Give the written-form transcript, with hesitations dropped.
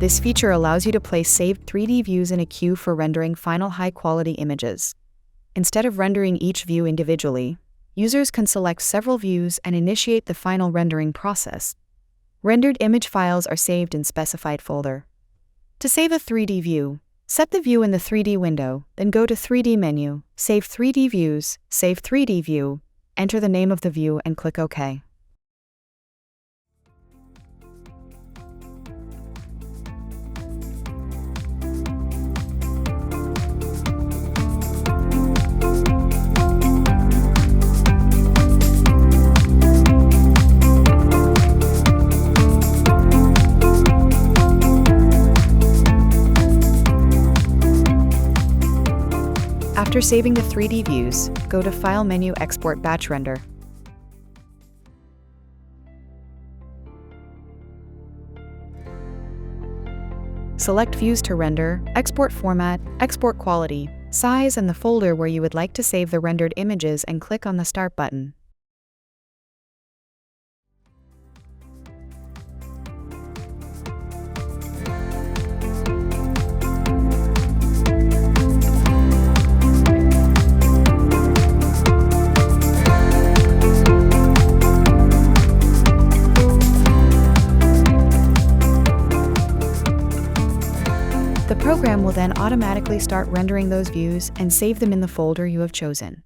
This feature allows you to place saved 3D views in a queue for rendering final high-quality images. Instead of rendering each view individually, users can select several views and initiate the final rendering process. Rendered image files are saved in specified folder. To save a 3D view, set the view in the 3D window, then go to 3D menu, Save 3D Views, Save 3D View, enter the name of the view and click OK. After saving the 3D views, go to File menu, Export Batch Render. Select Views to render, export format, export quality, size, and the folder where you would like to save the rendered images and click on the Start button. The program will then automatically start rendering those views and save them in the folder you have chosen.